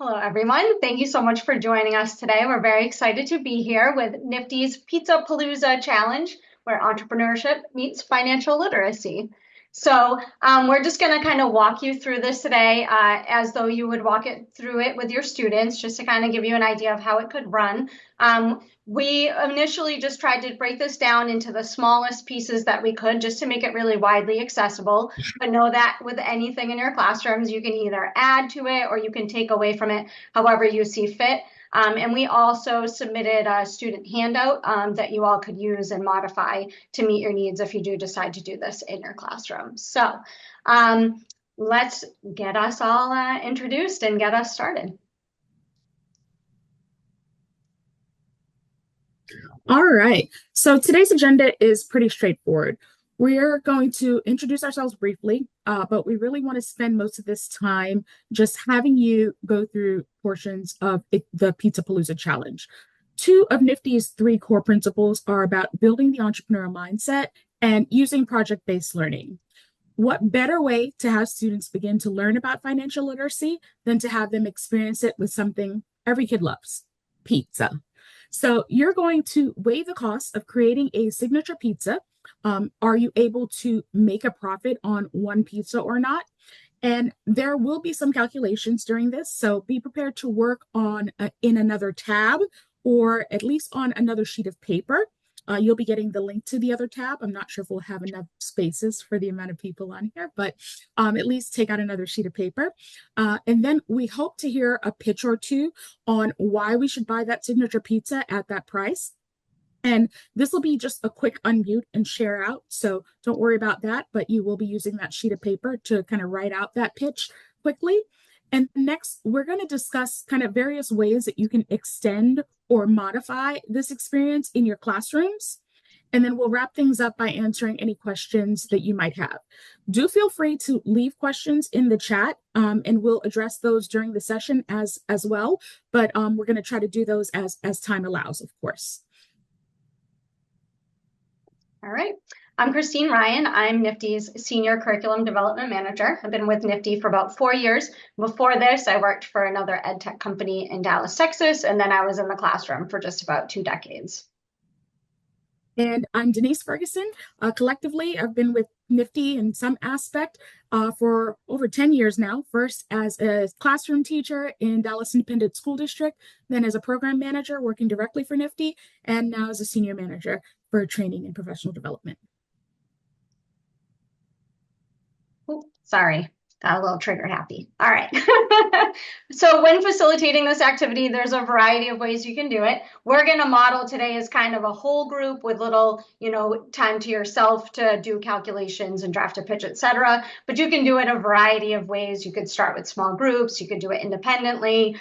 Hello, everyone. Thank you so much for joining us today. We're very excited to be here with Nifty's Pizza-Palooza Challenge, where entrepreneurship meets financial literacy. We're just going to kind of walk you through this today as though you would walk it through it with your students, just to kind of give you an idea of how it could run. We initially just tried to break this down into the smallest pieces that we could, just to make it really widely accessible. But know that with anything in your classrooms, you can either add to it or you can take away from it however you see fit. And we also submitted a student handout that you all could use and modify to meet your needs if you do decide to do this in your classroom. Let's get us all introduced and get us started. All right. So today's agenda is pretty straightforward. We're going to introduce ourselves briefly, but we really want to spend most of this time just having you go through portions of the Pizza-Palooza challenge. Two of Nifty's three core principles are about building the entrepreneur mindset and using project-based learning. What better way to have students begin to learn about financial literacy than to have them experience it with something every kid loves, pizza. So you're going to weigh the cost of creating a signature pizza. Are you able to make a profit on one pizza or not? And there will be some calculations during this, so be prepared to work on in another tab or at least on another sheet of paper. You'll be getting the link to the other tab. I'm not sure if we'll have enough spaces for the amount of people on here, but at least take out another sheet of paper. And then we hope to hear a pitch or two on why we should buy that signature pizza at that price. And this will be just a quick unmute and share out. So don't worry about that, but you will be using that sheet of paper to kind of write out that pitch quickly. And next, we're going to discuss kind of various ways that you can extend or modify this experience in your classrooms. And then we'll wrap things up by answering any questions that you might have. Do feel free to leave questions in the chat, and we'll address those during the session as well. But we're going to try to do those as time allows, of course. All right. I'm Christine Ryan. I'm Nifty's Senior Curriculum Development Manager. I've been with Nifty for about 4 years. Before this, I worked for another ed tech company in Dallas, Texas, and then I was in the classroom for just about 2 decades. And I'm Danice Ferguson. Collectively, I've been with Nifty in some aspect for over 10 years now. First as a classroom teacher in Dallas Independent School District, then as a program manager working directly for Nifty, and now as a senior manager for training and professional development. Ooh, sorry, got a little trigger happy. All right. So when facilitating this activity, there's a variety of ways you can do it. We're going to model today as kind of a whole group with little, time to yourself to do calculations and draft a pitch, etc. But you can do it a variety of ways. You could start with small groups. You could do it independently,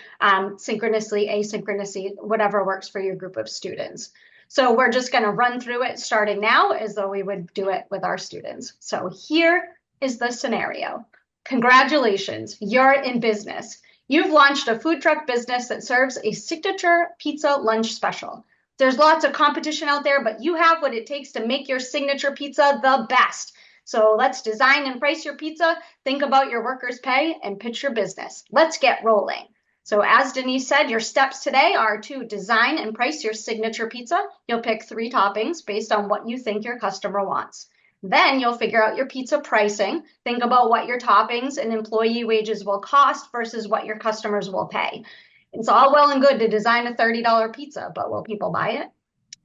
synchronously, asynchronously, whatever works for your group of students. So we're just going to run through it starting now as though we would do it with our students. So here is the scenario. Congratulations, you're in business. You've launched a food truck business that serves a signature pizza lunch special. There's lots of competition out there, but you have what it takes to make your signature pizza the best. So let's design and price your pizza, think about your workers' pay, and pitch your business. Let's get rolling. So as Danice said, your steps today are to design and price your signature pizza. You'll pick 3 toppings based on what you think your customer wants. Then you'll figure out your pizza pricing. Think about what your toppings and employee wages will cost versus what your customers will pay. It's all well and good to design a $30 pizza, but will people buy it?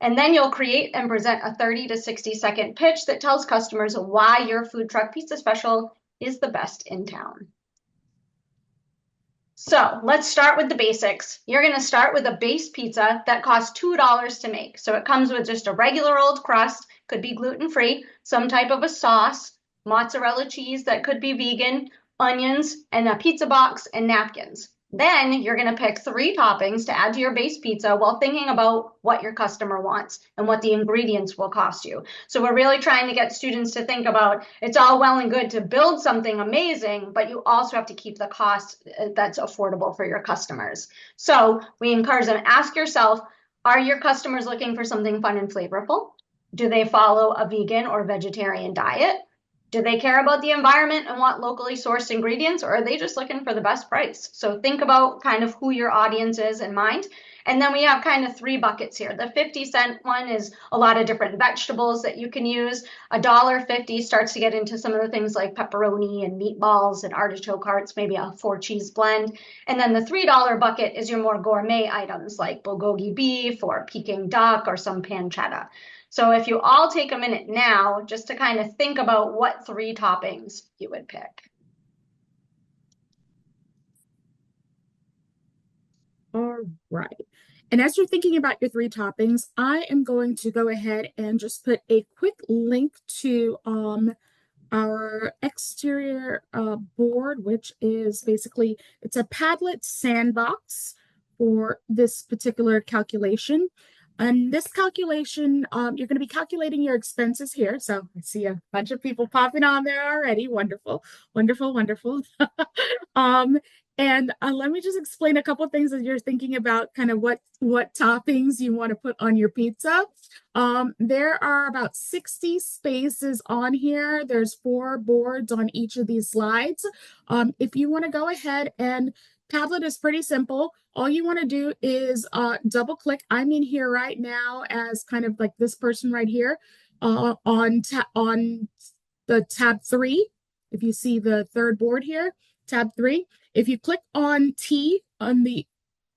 And then you'll create and present a 30 to 60-second pitch that tells customers why your food truck pizza special is the best in town. So let's start with the basics. You're going to start with a base pizza that costs $2 to make. So it comes with just a regular old crust, could be gluten-free, some type of a sauce, mozzarella cheese that could be vegan, onions, and a pizza box and napkins. Then you're going to pick 3 toppings to add to your base pizza while thinking about what your customer wants and what the ingredients will cost you. So we're really trying to get students to think about it's all well and good to build something amazing, but you also have to keep the cost that's affordable for your customers. So we encourage them, ask yourself, are your customers looking for something fun and flavorful? Do they follow a vegan or vegetarian diet? Do they care about the environment and want locally sourced ingredients, or are they just looking for the best price? So think about kind of who your audience is in mind. And then we have kind of three buckets here. The 50-cent one is a lot of different vegetables that you can use. $1.50 starts to get into some of the things like pepperoni and meatballs and artichoke hearts, maybe a 4-cheese blend. And then the $3 bucket is your more gourmet items like bulgogi beef or Peking duck or some pancetta. So if you all take a minute now just to kind of think about what 3 toppings you would pick. All right. And as you're thinking about your 3 toppings, I am going to go ahead and just put a quick link to our exterior board, which is basically, it's a Padlet sandbox for this particular calculation. And this calculation, you're going to be calculating your expenses here. So I see a bunch of people popping on there already. Wonderful, wonderful, wonderful. And let me just explain a couple of things as you're thinking about kind of what toppings you want to put on your pizza. There are about 60 spaces on here. There's 4 boards on each of these slides. If you want to go ahead and Padlet is pretty simple. All you want to do is double click. I'm in here right now as kind of like this person right here on the tab 3. If you see the 3rd board here, tab 3. If you click on T on the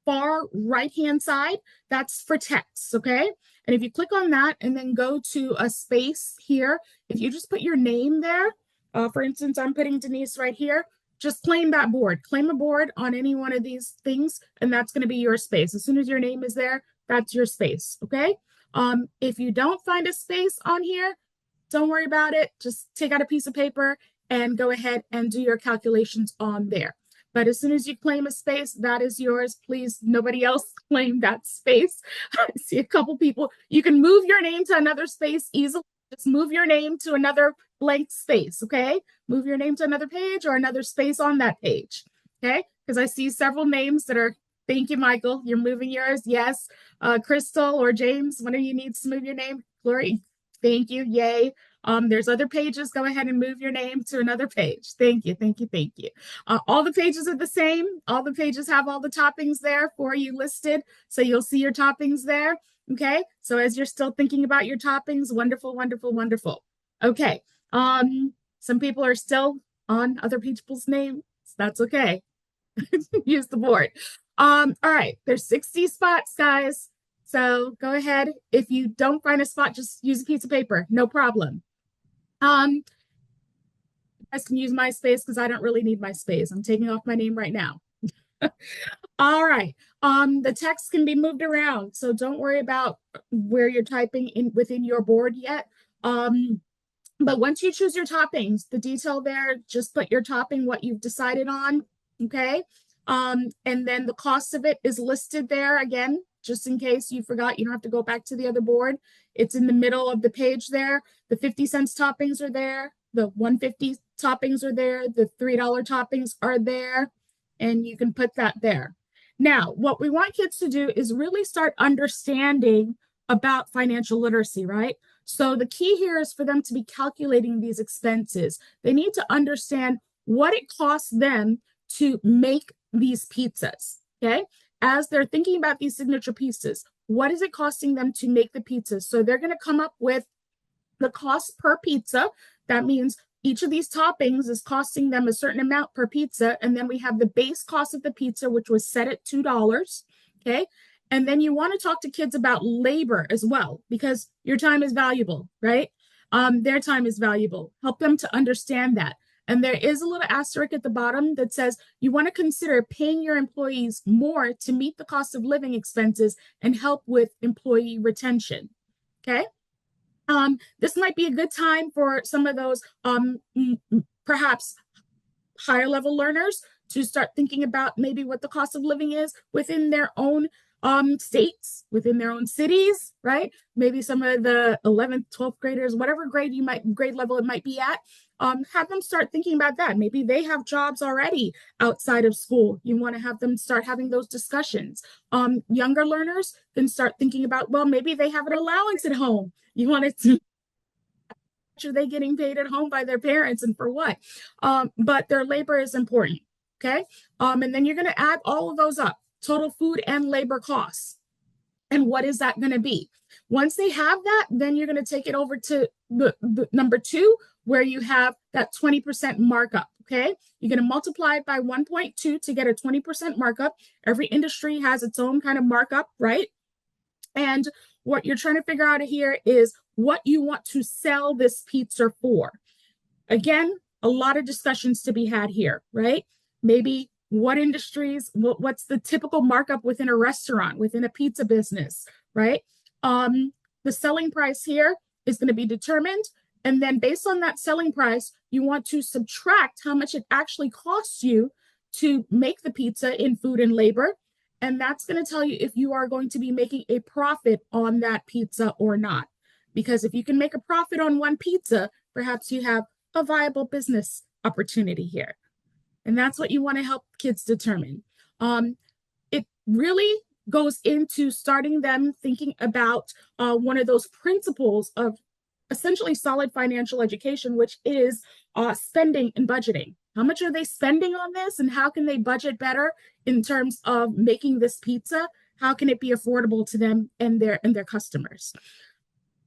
far right-hand side, that's for text, okay? And if you click on that and then go to a space here, if you just put your name there, for instance, I'm putting Danice right here, just claim that board. Claim a board on any one of these things, and that's going to be your space. As soon as your name is there, that's your space, okay? If you don't find a space on here, don't worry about it. Just take out a piece of paper and go ahead and do your calculations on there. But as soon as you claim a space, that is yours. Please, nobody else claim that space. I see a couple people. You can move your name to another space easily. Just move your name to another blank space, okay? Move your name to another page or another space on that page, okay? Because I see several names that are, thank you, Michael. You're moving yours. Yes. Crystal or James, one of you needs to move your name. Glory, thank you. Yay. There's other pages. Go ahead and move your name to another page. Thank you, thank you, thank you. All the pages are the same. All the pages have all the toppings there for you listed. So you'll see your toppings there. Okay. So as you're still thinking about your toppings, wonderful, wonderful, wonderful. Okay. Some people are still on other people's names. That's okay. Use the board. All right. There's 60 spots, guys. So go ahead. If you don't find a spot, just use a piece of paper. No problem. You guys can use my space because I don't really need my space. I'm taking off my name right now. All right. The text can be moved around, so don't worry about where you're typing in within your board yet. But once you choose your toppings, the detail there, just put your topping, what you've decided on, okay? And then the cost of it is listed there again, just in case you forgot. You don't have to go back to the other board. It's in the middle of the page there. The 50 cents toppings are there. The 150 toppings are there. The $3 toppings are there. And you can put that there. Now, what we want kids to do is really start understanding about financial literacy, right? So the key here is for them to be calculating these expenses. They need to understand what it costs them to make these pizzas, okay? As they're thinking about these signature pieces, what is it costing them to make the pizzas? So they're going to come up with the cost per pizza. That means each of these toppings is costing them a certain amount per pizza. And then we have the base cost of the pizza, which was set at $2, okay? And then you want to talk to kids about labor as well, because your time is valuable, right? Their time is valuable. Help them to understand that. And there is a little asterisk at the bottom that says you want to consider paying your employees more to meet the cost of living expenses and help with employee retention. Okay. This might be a good time for some of those perhaps higher level learners to start thinking about maybe what the cost of living is within their own states, within their own cities, right? Maybe some of the 11th, 12th graders, whatever grade level it might be at, have them start thinking about that. Maybe they have jobs already outside of school. You want to have them start having those discussions. Younger learners can start thinking about, well, maybe they have an allowance at home. You want it to are they getting paid at home by their parents and for what? But their labor is important. Okay. And then you're going to add all of those up, total food and labor costs. And what is that going to be? Once they have that, then you're going to take it over to the number two, where you have that 20% markup. Okay. You're going to multiply it by 1.2 to get a 20% markup. Every industry has its own kind of markup, right? And what you're trying to figure out here is what you want to sell this pizza for. Again, a lot of discussions to be had here, right? Maybe what industries, what's the typical markup within a restaurant, within a pizza business, right? The selling price here is going to be determined. And then based on that selling price, you want to subtract how much it actually costs you to make the pizza in food and labor. And that's going to tell you if you are going to be making a profit on that pizza or not. Because if you can make a profit on one pizza, perhaps you have a viable business opportunity here. And that's what you want to help kids determine. It really goes into starting them thinking about one of those principles of essentially solid financial education, which is spending and budgeting. How much are they spending on this, and how can they budget better in terms of making this pizza? How can it be affordable to them and their customers?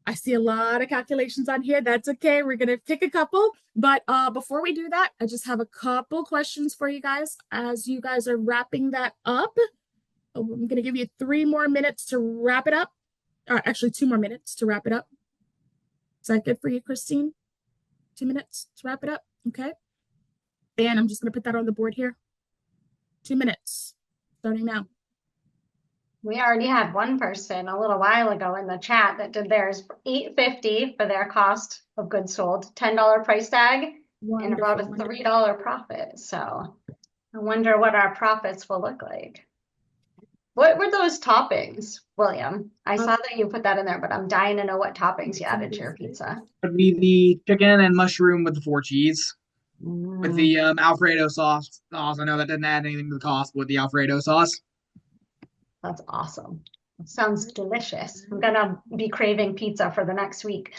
I see a lot of calculations on here. That's okay. We're going to pick a couple. But before we do that, I just have a couple questions for you guys as you guys are wrapping that up. I'm going to give you 3 more minutes to wrap it up. Actually, 2 more minutes to wrap it up. Is that good for you, Christine? 2 minutes to wrap it up? Okay. And I'm just going to put that on the board here. 2 minutes, starting now. We already had one person a little while ago in the chat that did theirs for $8.50 for their cost of goods sold, $10 price tag, and about a $3 profit. So I wonder what our profits will look like. What were those toppings, William? I saw that you put that in there, but I'm dying to know what toppings you added to your pizza. Would be the chicken and mushroom with the 4 cheese. With the Alfredo sauce. I know that didn't add anything to the cost, but with the Alfredo sauce. That's awesome. It sounds delicious. I'm gonna be craving pizza for the next week.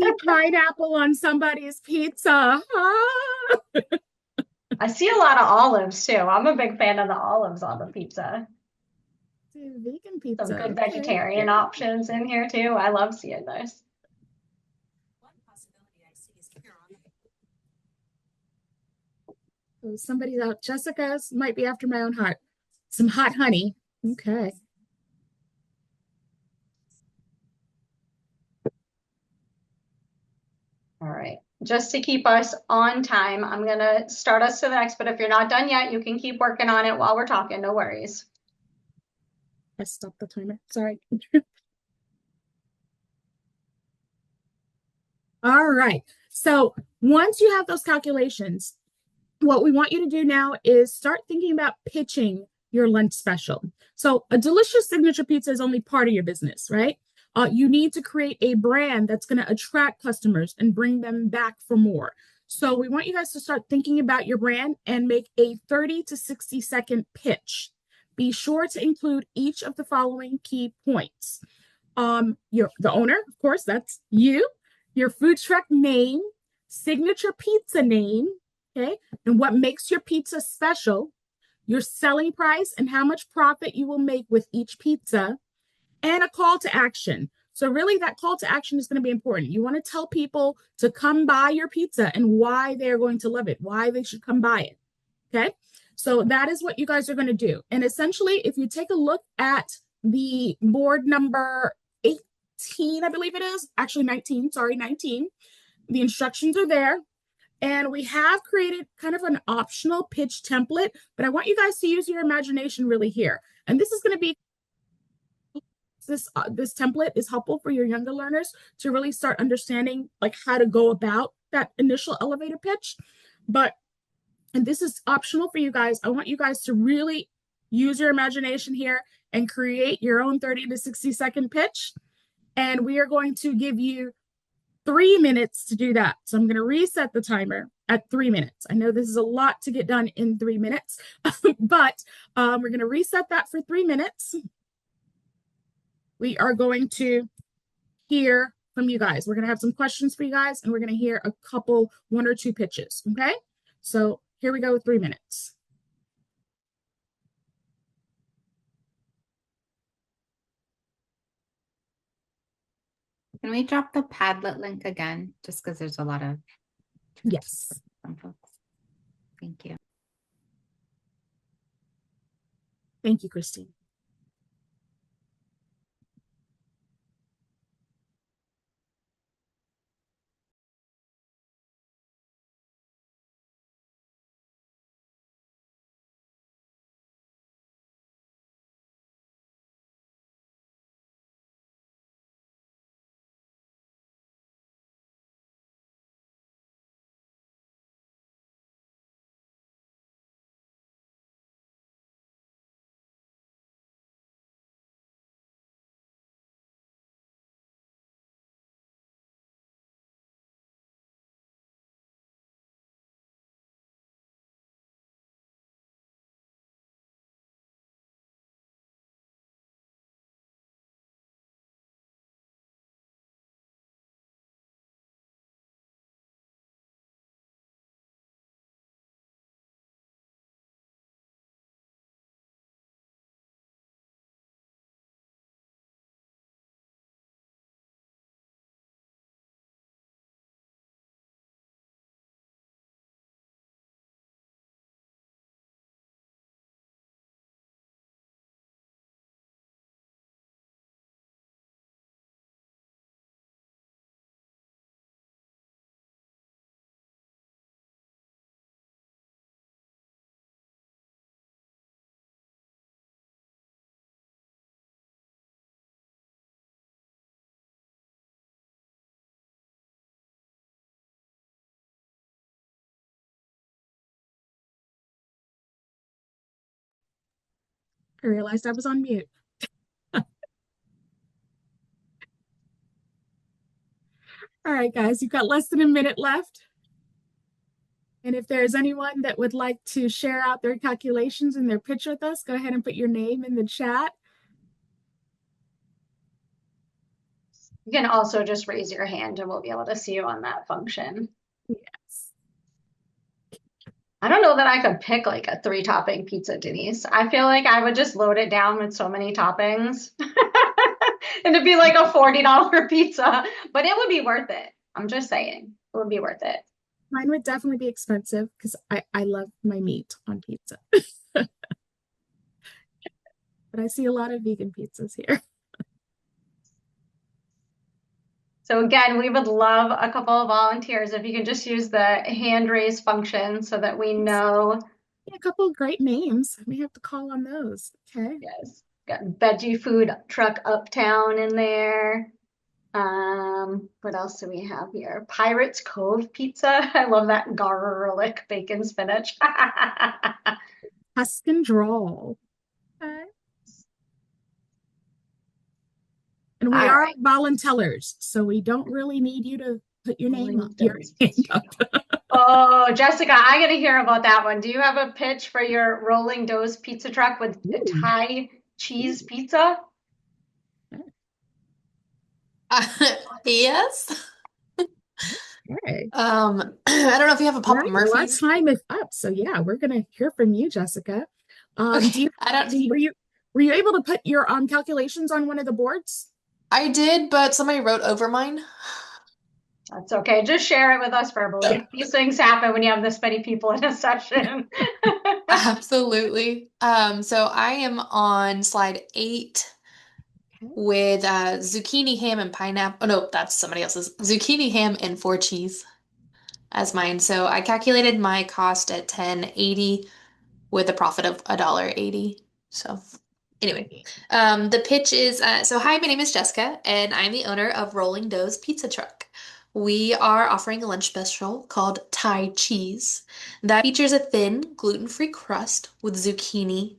See pineapple on somebody's pizza. I see a lot of olives too. I'm a big fan of the olives on the pizza. Vegan pizza. Some good vegetarian options in here too. I love seeing this. One possibility I see is So somebody's out. Jessica's might be after my own heart. Some hot honey. Okay. All right. Just to keep us on time, I'm going to start us to the next, but if you're not done yet, you can keep working on it while we're talking. No worries. I stopped the timer. Sorry. All right. So once you have those calculations, what we want you to do now is start thinking about pitching your lunch special. So a delicious signature pizza is only part of your business, right? You need to create a brand that's going to attract customers and bring them back for more. So we want you guys to start thinking about your brand and make a 30 to 60 second pitch. Be sure to include each of the following key points. The owner, of course, that's you, your food truck name, signature pizza name, okay, and what makes your pizza special, your selling price and how much profit you will make with each pizza, and a call to action. So really that call to action is going to be important. You want to tell people to come buy your pizza and why they're going to love it, why they should come buy it. Okay. So that is what you guys are going to do. And essentially, if you take a look at the board number 18, I believe it is, actually 19, sorry, 19, the instructions are there. And we have created kind of an optional pitch template, but I want you guys to use your imagination really here. And this is going to be, this template is helpful for your younger learners to really start understanding like how to go about that initial elevator pitch. And this is optional for you guys. I want you guys to really use your imagination here and create your own 30 to 60 second pitch. And we are going to give you 3 minutes to do that. So I'm going to reset the timer at 3 minutes. I know this is a lot to get done in 3 minutes, but we're going to reset that for 3 minutes. We are going to hear from you guys. We're going to have some questions for you guys, and we're going to hear a couple, one or two pitches. Okay. So here we go, 3 minutes. Can we drop the Padlet link again? Just because there's a lot of Yes. some folks. Thank you. Thank you, Christine. I realized I was on mute. All right, guys, you've got less than a minute left. And if there's anyone that would like to share out their calculations and their pitch with us, go ahead and put your name in the chat. You can also just raise your hand and we'll be able to see you on that function. Yes. I don't know that I could pick like a 3-topping pizza, Denise. I feel like I would just load it down with so many toppings. And it'd be like a $40 pizza, but it would be worth it. I'm just saying, it would be worth it. Mine would definitely be expensive because I love my meat on pizza. But I see a lot of vegan pizzas here. So again, we would love a couple of volunteers if you can just use the hand raise function so that we know. Yeah, a couple of great names. We have to call on those. Okay. Yes, got veggie food truck uptown in there. What else do we have here? Pirates Cove Pizza. I love that garlic bacon spinach. Tuscan drawl. Okay. And we All are right. volunteers, so we don't really need you to put your name up. Your hand up. Oh, Jessica, I gotta hear about that one. Do you have a pitch for your rolling doughs pizza truck with Thai cheese pizza? Yes. Okay. I don't know if you have a Papa Right, well, our Murphy's. time is up, so yeah, we're gonna hear from you, Jessica. Okay. Were you able to put your calculations on one of the boards? I did, but somebody wrote over mine. That's okay. Just share it with us verbally. These things happen when you have this many people in a session. Absolutely. So I am on slide 8 with zucchini, ham, and pineapple. Oh no, that's somebody else's. Zucchini, ham, and 4 cheese as mine. So I calculated my cost at $10.80 with a profit of $1.80. So anyway, the pitch is so hi, my name is Jessica, and I'm the owner of Rolling Doughs Pizza Truck. We are offering a lunch special called Thai Cheese that features a thin, gluten-free crust with zucchini,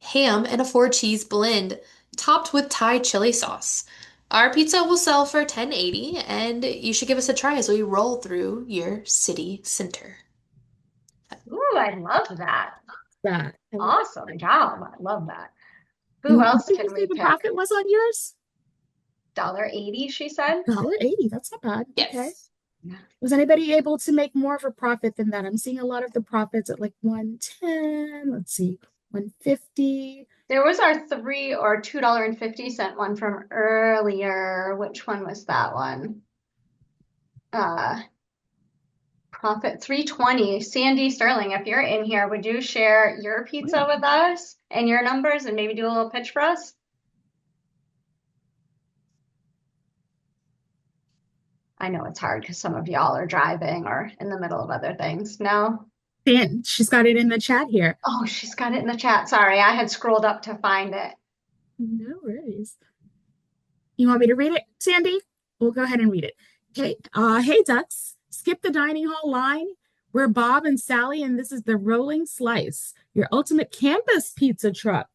ham, and a 4 cheese blend topped with Thai chili sauce. Our pizza will sell for $10.80, and you should give us a try as we roll through your city center. Ooh, I love that. That. Awesome job. I love that. Who What else did can you say we the pick? profit was on yours? $1.80, she said. $1.80. That's not bad. Okay. Yes. Yeah. Was anybody able to make more of a profit than that? I'm seeing a lot of the profits at like 110. Let's see, 150. There was our $3 or $2.50 one from earlier. Which one was that one? Profit 320. Sandy Sterling, if you're in here, would you share your pizza with us and your numbers and maybe do a little pitch for us? I know it's hard because some of y'all are driving or in the middle of other things. No? Dan, she's got it in the chat here. Oh, she's got it in the chat. Sorry, I had scrolled up to find it. No worries. You want me to read it, Sandy? We'll go ahead and read it. Okay. Hey, Ducks. Skip the dining hall line. We're Bob and Sally, and this is the Rolling Slice, your ultimate campus pizza truck.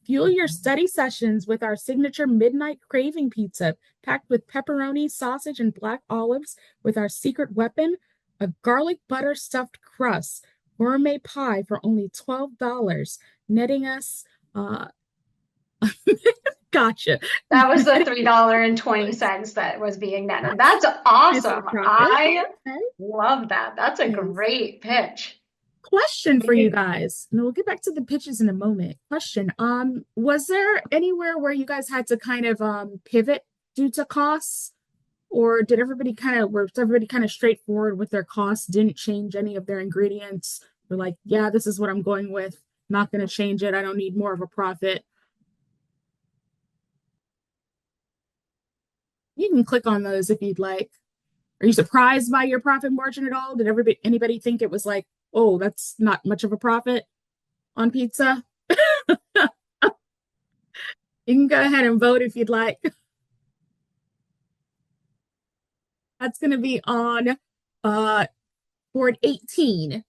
Fuel your study sessions with our signature midnight craving pizza, packed with pepperoni, sausage, and black olives, with our secret weapon, a garlic butter stuffed crust, gourmet pie for only $12, netting us. Gotcha. That was the $3.20 that was being netted. That's awesome. I love that. That's a great pitch. Question for you guys, and we'll get back to the pitches in a moment. Question, was there anywhere where you guys had to kind of pivot due to costs, or was everybody kind of straightforward with their costs, didn't change any of their ingredients? We're like, yeah, this is what I'm going with, not going to change it. I don't need more of a profit. You can click on those if you'd like. Are you surprised by your profit margin at all? Did anybody think it was like, oh, that's not much of a profit on pizza? You can go ahead and vote if you'd like. That's going to be on board 18.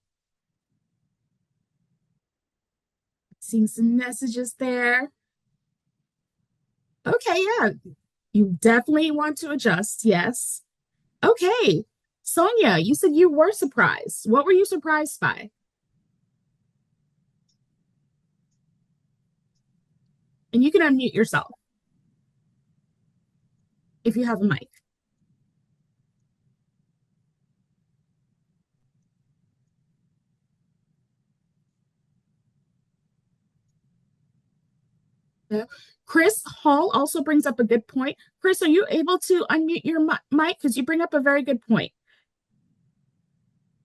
Seeing some messages there. Okay, yeah. You definitely want to adjust, yes. Okay, Sonia, you said you were surprised. What were you surprised by? And you can unmute yourself if you have a mic. Yeah. Chris Hall also brings up a good point. Chris, are you able to unmute your mic? Because you bring up a very good point.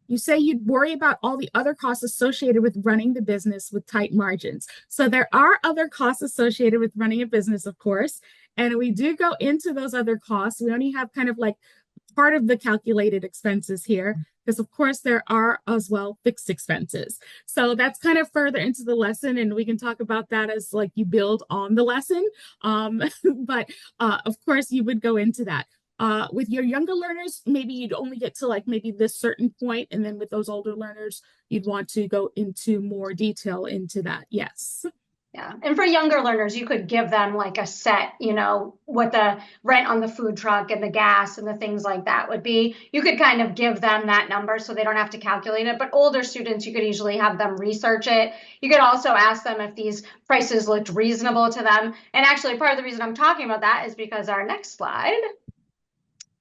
You say you'd worry about all the other costs associated with running the business with tight margins. So there are other costs associated with running a business, of course, and we do go into those other costs. We only have kind of like part of the calculated expenses here, because of course there are as well fixed expenses. So that's kind of further into the lesson, and we can talk about that as like you build on the lesson. But of course you would go into that. With your younger learners, maybe you'd only get to like maybe this certain point, and then with those older learners, you'd want to go into more detail into that. Yes. Yeah. And for younger learners, you could give them like a set, what the rent on the food truck and the gas and the things like that would be. You could kind of give them that number so they don't have to calculate it. But older students, you could easily have them research it. You could also ask them if these prices looked reasonable to them. And actually, part of the reason I'm talking about that is because our next slide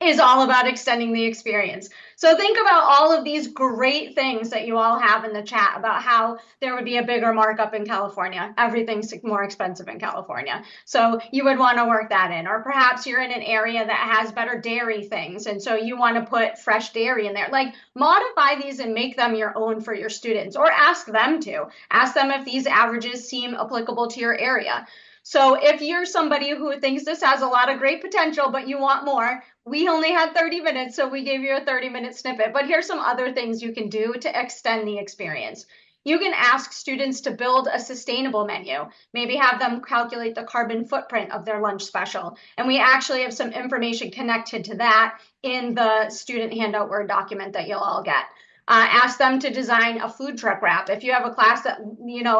is all about extending the experience. So think about all of these great things that you all have in the chat about how there would be a bigger markup in California. Everything's more expensive in California. So you would want to work that in. Or perhaps you're in an area that has better dairy things, and so you want to put fresh dairy in there. Like, modify these and make them your own for your students, or ask them to. Ask them if these averages seem applicable to your area. So if you're somebody who thinks this has a lot of great potential, but you want more, we only had 30 minutes, so we gave you a 30-minute snippet. But here's some other things you can do to extend the experience. You can ask students to build a sustainable menu. Maybe have them calculate the carbon footprint of their lunch special. And we actually have some information connected to that in the student handout Word document that you'll all get. Ask them to design a food truck wrap. If you have a class that,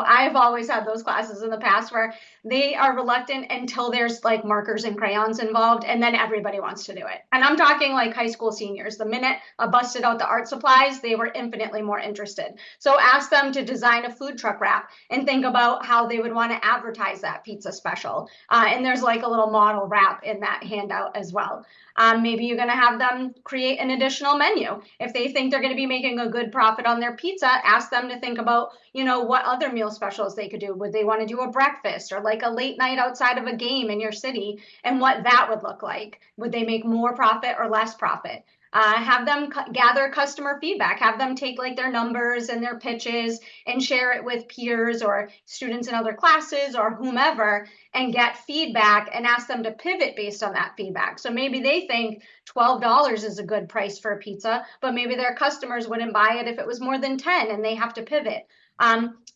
I've always had those classes in the past where they are reluctant until there's like markers and crayons involved, and then everybody wants to do it. And I'm talking like high school seniors. The minute I busted out the art supplies, they were infinitely more interested. So ask them to design a food truck wrap and think about how they would want to advertise that pizza special. And there's like a little model wrap in that handout as well. Maybe you're going to have them create an additional menu. If they think they're going to be making a good profit on their pizza, ask them to think about, what other meal specials they could do. Would they want to do a breakfast or like a late night outside of a game in your city, and what that would look like? Would they make more profit or less profit? Have them gather customer feedback, have them take like their numbers and their pitches and share it with peers or students in other classes or whomever, and get feedback and ask them to pivot based on that feedback. So maybe they think $12 is a good price for a pizza, but maybe their customers wouldn't buy it if it was more than 10 and they have to pivot.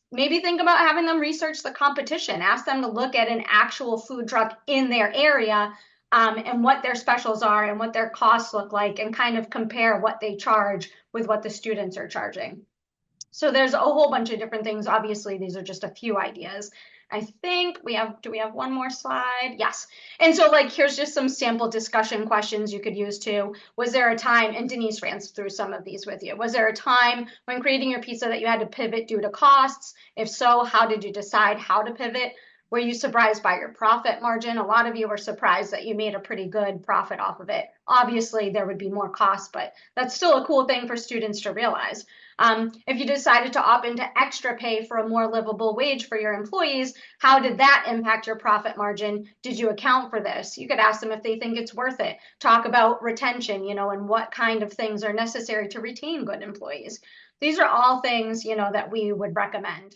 Maybe think about having them research the competition, ask them to look at an actual food truck in their area, and what their specials are and what their costs look like, and kind of compare what they charge with what the students are charging. So there's a whole bunch of different things. Obviously, these are just a few ideas. I think do we have one more slide? Yes. And so like, here's just some sample discussion questions you could use too. Was there a time, and Danice ran through some of these with you, was there a time when creating your pizza that you had to pivot due to costs? If so, how did you decide how to pivot? Were you surprised by your profit margin? A lot of you were surprised that you made a pretty good profit off of it. Obviously, there would be more costs, but that's still a cool thing for students to realize. If you decided to opt into extra pay for a more livable wage for your employees, how did that impact your profit margin? Did you account for this? You could ask them if they think it's worth it. Talk about retention, and what kind of things are necessary to retain good employees. These are all things, that we would recommend.